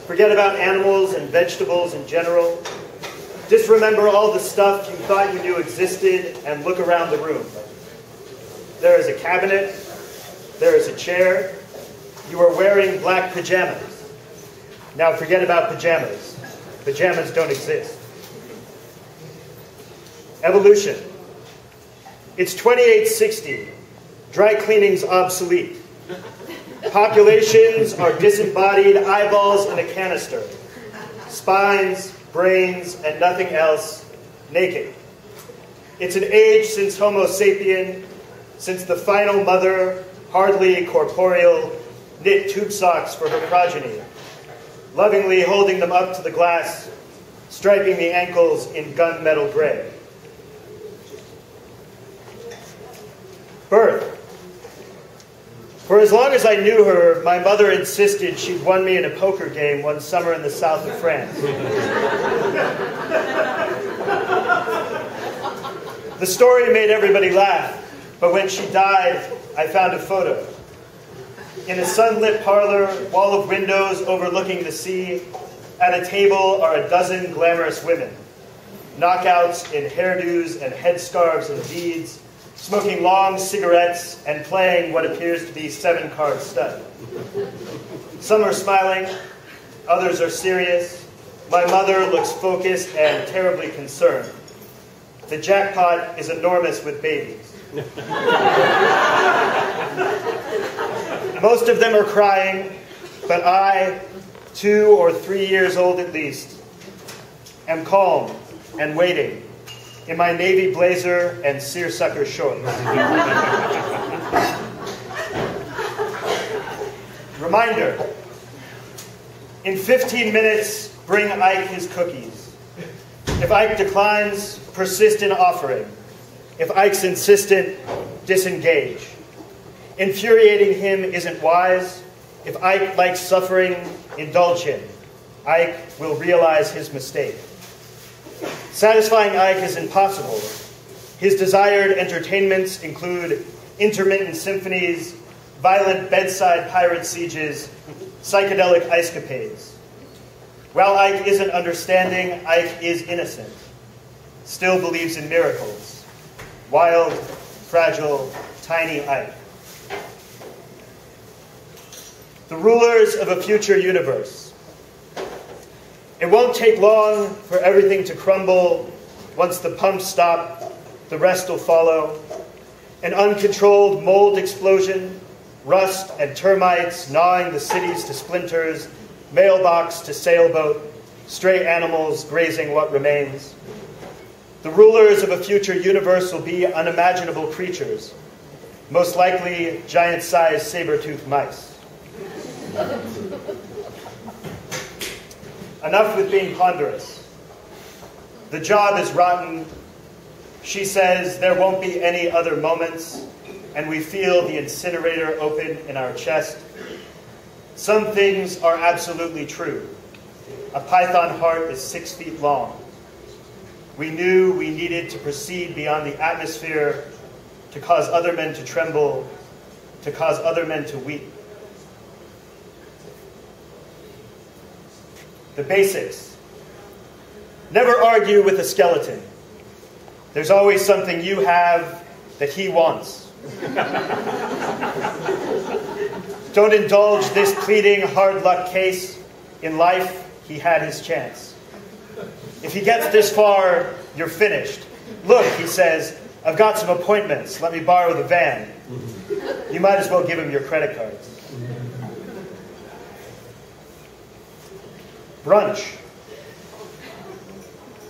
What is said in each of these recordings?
Forget about animals and vegetables in general. Just remember all the stuff you thought you knew existed and look around the room. There is a cabinet. There is a chair. You are wearing black pajamas. Now forget about pajamas. Pajamas don't exist. Evolution. It's 2860. Dry cleaning's obsolete. Populations are disembodied eyeballs in a canister. Spines, brains, and nothing else, naked. It's an age since Homo sapien, since the final mother, hardly corporeal, knit tube socks for her progeny, lovingly holding them up to the glass, striping the ankles in gunmetal gray. Birth. For as long as I knew her, my mother insisted she'd won me in a poker game one summer in the south of France. The story made everybody laugh, but when she died, I found a photo. In a sunlit parlor, wall of windows overlooking the sea, at a table are a dozen glamorous women, knockouts in hairdos and headscarves and beads, smoking long cigarettes and playing what appears to be 7-card stud. Some are smiling, others are serious. My mother looks focused and terribly concerned. The jackpot is enormous with babies. Most of them are crying, but I, 2 or 3 years old at least, am calm and waiting in my navy blazer and seersucker shorts. Reminder, in 15 minutes, bring Ike his cookies. If Ike declines, persist in offering. If Ike's insistent, disengage. Infuriating him isn't wise. If Ike likes suffering, indulge him. Ike will realize his mistake. Satisfying Ike is impossible. His desired entertainments include intermittent symphonies, violent bedside pirate sieges, psychedelic ice capades. While Ike isn't understanding, Ike is innocent. Still believes in miracles. Wild, fragile, tiny Ike. The rulers of a future universe. It won't take long for everything to crumble. Once the pumps stop, the rest will follow. An uncontrolled mold explosion, rust and termites gnawing the cities to splinters, mailbox to sailboat, stray animals grazing what remains. The rulers of a future universe will be unimaginable creatures, most likely giant-sized saber-toothed mice. Enough with being ponderous. The job is rotten. She says there won't be any other moments, and we feel the incinerator open in our chest. Some things are absolutely true. A python heart is 6 feet long. We knew we needed to proceed beyond the atmosphere to cause other men to tremble, to cause other men to weep. The basics. Never argue with a skeleton. There's always something you have that he wants. Don't indulge this pleading hard luck case. In life, he had his chance. If he gets this far, you're finished. Look, he says, I've got some appointments. Let me borrow the van. You might as well give him your credit cards. Brunch.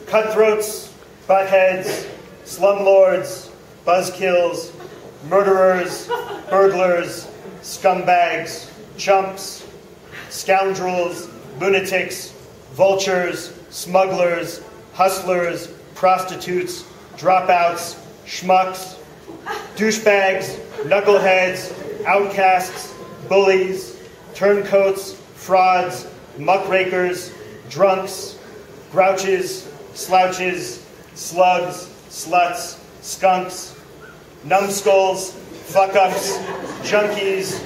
Cutthroats, buttheads, slumlords, buzzkills, murderers, burglars, scumbags, chumps, scoundrels, lunatics, vultures, smugglers, hustlers, prostitutes, dropouts, schmucks, douchebags, knuckleheads, outcasts, bullies, turncoats, frauds, muckrakers, drunks, grouches, slouches, slugs, sluts, skunks, numbskulls, fuck-ups, junkies,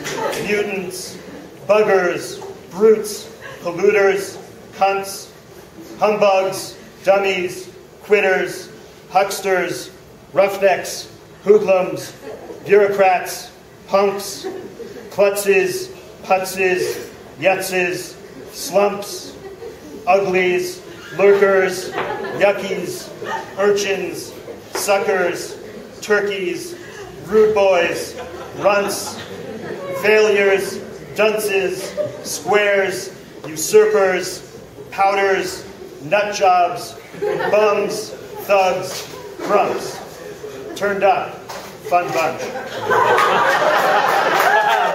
mutants, buggers, brutes, polluters, cunts, humbugs, dummies, quitters, hucksters, roughnecks, hoodlums, bureaucrats, punks, klutzes, putzes, yutzes, slumps, uglies, lurkers, yuckies, urchins, suckers, turkeys, rude boys, runts, failures, dunces, squares, usurpers, powders, nut jobs, bums, thugs, grumps. Turned up. Fun bunch.